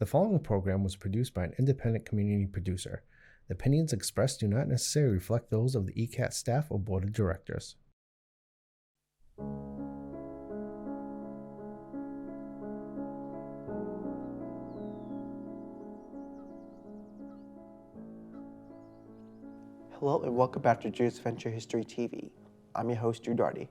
The following program was produced by an independent community producer. The opinions expressed do not necessarily reflect those of the ECAT staff or board of directors. Hello and welcome back to Drew's Adventure History TV. I'm your host, Drew Darty.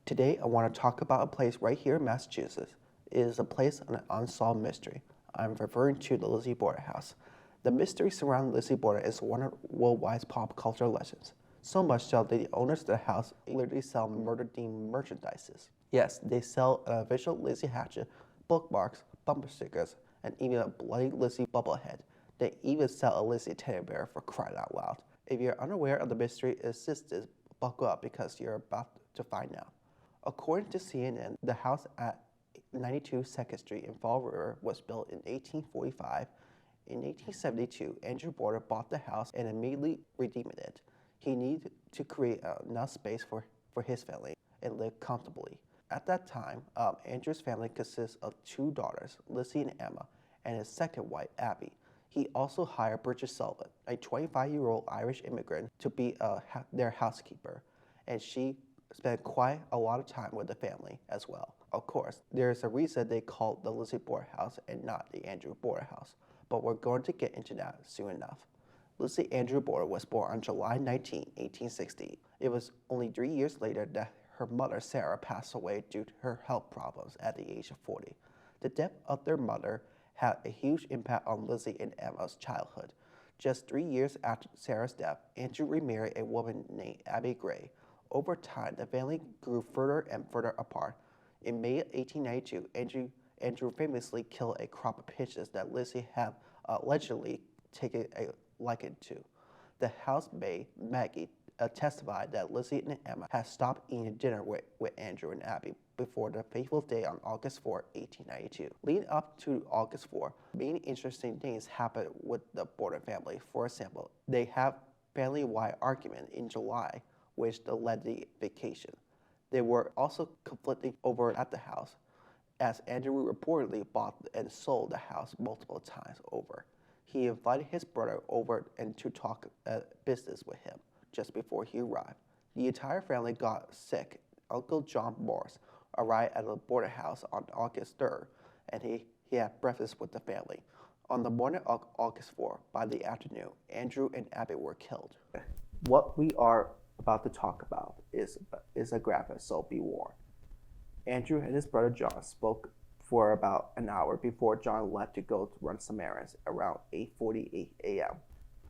Today I want to talk about a place right here in Massachusetts. It is a place on an unsolved mystery. I'm referring to the Lizzie Borden house. The mystery surrounding Lizzie Borden is one of worldwide pop culture legends. So much so that the owners of the house literally sell murder-themed merchandises. Yes, they sell an official Lizzie hatchet, bookmarks, bumper stickers, and even a bloody Lizzie bubblehead. They even sell a Lizzie teddy bear, for crying out loud. If you're unaware of the mystery it exists, buckle up because you're about to find out. According to CNN, the house at 92 2nd Street in Fall River was built in 1845. In 1872, Andrew Borden bought the house and immediately redeemed it. He needed to create enough space for his family and live comfortably. At that time, Andrew's family consists of two daughters, Lizzie and Emma, and his second wife, Abby. He also hired Maggie Sullivan, a 25-year-old Irish immigrant, to be their housekeeper, and she spent quite a lot of time with the family as well. Of course, there is a reason they call it the Lizzie Borden house and not the Andrew Borden house, but we're going to get into that soon enough. Lizzie Andrew Borden was born on July 19, 1860. It was only 3 years later that her mother, Sarah, passed away due to her health problems at the age of 40. The death of their mother had a huge impact on Lizzie and Emma's childhood. Just 3 years after Sarah's death, Andrew remarried a woman named Abby Gray. Over time, the family grew further and further apart. In May 1892, Andrew famously killed a crop of pigeons that Lizzie had allegedly taken a liking to. The housemaid, Maggie, testified that Lizzie and Emma had stopped eating dinner with Andrew and Abby before the fateful day on August 4, 1892. Leading up to August 4, many interesting things happened with the Borden family. For example, they had family-wide argument in July, which led to the vacation. They were also conflicting over at the house, as Andrew reportedly bought and sold the house multiple times over. He invited his brother over and to talk business with him just before he arrived. The entire family got sick. Uncle John Morris arrived at the Borden house on August 3rd, and he had breakfast with the family. On the morning of August 4th, by the afternoon, Andrew and Abby were killed. What we are about to talk about is a graphic, so be warned. Andrew and his brother John spoke for about an hour before John left to go to run some errands around 8:48 a.m.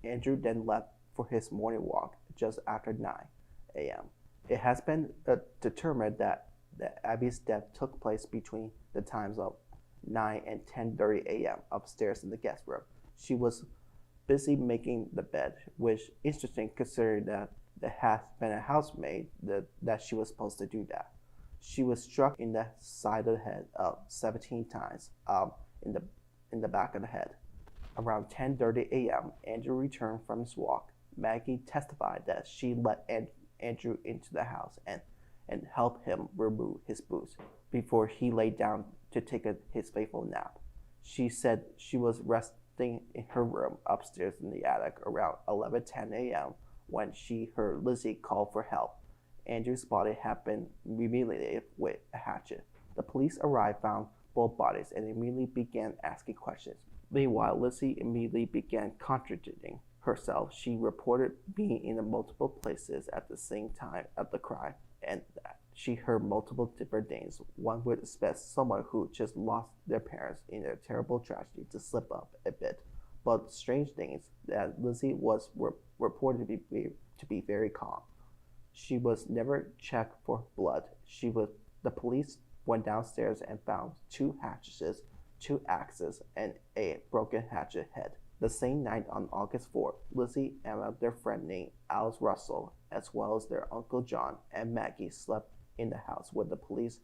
Andrew then left for his morning walk just after 9 a.m. It has been determined that Abby's death took place between the times of 9 and 10:30 a.m. upstairs in the guest room. She was busy making the bed, which is interesting considering that there has been a housemaid that she was supposed to do that. She was struck in the side of the head 17 times in the back of the head. Around 10:30 a.m., Andrew returned from his walk. Maggie testified that she let Andrew into the house and helped him remove his boots before he lay down to take his fateful nap. She said she was resting in her room upstairs in the attic around 11:10 a.m. when she heard Lizzie call for help. Andrew's body had been mutilated with a hatchet. The police arrived, found both bodies, and immediately began asking questions. Meanwhile, Lizzie immediately began contradicting herself. She reported being in multiple places at the same time of the crime, and that she heard multiple different things. One would expect someone who just lost their parents in a terrible tragedy to slip up a bit. But strange things that Lizzie was reported to be very calm. She was never checked for blood. The police went downstairs and found 2 hatchets, 2 axes, and a broken hatchet head. The same night on August 4th, Lizzie, Emma, their friend named Alice Russell, as well as their Uncle John and Maggie slept in the house with the police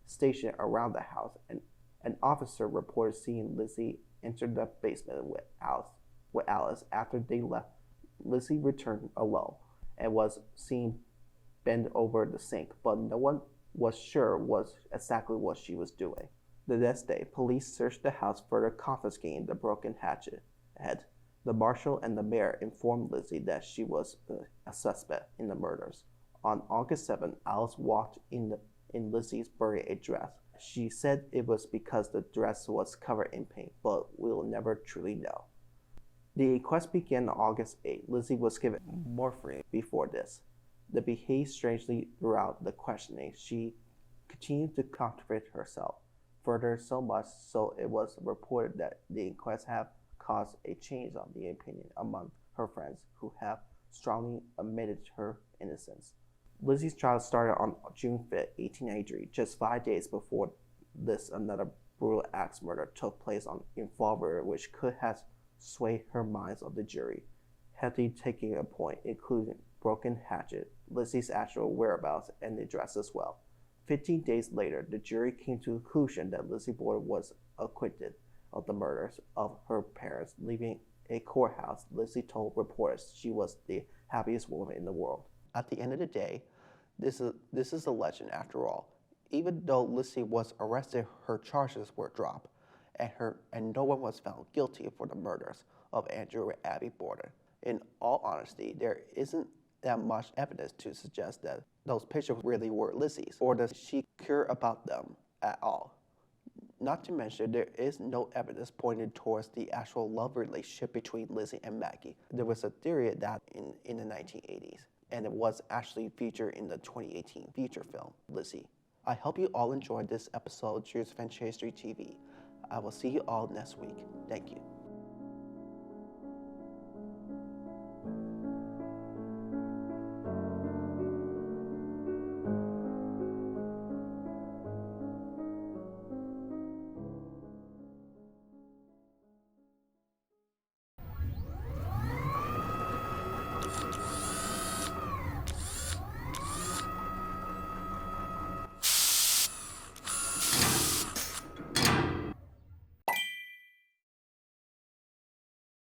stationed around the house. And an officer reported seeing Lizzie enter the basement with Alice. After they left, Lizzie returned alone and was seen bent over the sink, but no one was sure exactly what she was doing. The next day, police searched the house, further confiscating the broken hatchet head. The marshal and the mayor informed Lizzie that she was a suspect in the murders. On August 7, Alice walked in Lizzie's buried dress. She said it was because the dress was covered in paint, but we'll never truly know. The inquest began on August 8. Lizzie was given morphine before this. They behaved strangely throughout the questioning. She continued to contradict herself. Further, so much so it was reported that the inquest have caused a change of the opinion among her friends who have strongly admitted her innocence. Lizzie's trial started on June 5, 1893, just 5 days before this another brutal axe murder took place in Fall River, which could have swayed her minds of the jury, heavily taking a point, including broken hatchet, Lizzie's actual whereabouts, and the dress as well. 15 days later, the jury came to the conclusion that Lizzie Borden was acquitted of the murders of her parents. Leaving a courthouse, Lizzie told reporters she was the happiest woman in the world. At the end of the day, this is a legend after all. Even though Lizzie was arrested, her charges were dropped, and no one was found guilty for the murders of Andrew and Abby Borden. In all honesty, there isn't that much evidence to suggest that those pictures really were Lizzie's, or does she care about them at all. Not to mention, there is no evidence pointing towards the actual love relationship between Lizzie and Maggie. There was a theory that in the 1980s, and it was actually featured in the 2018 feature film, Lizzie. I hope you all enjoyed this episode of Jules Adventure History TV. I will see you all next week. Thank you.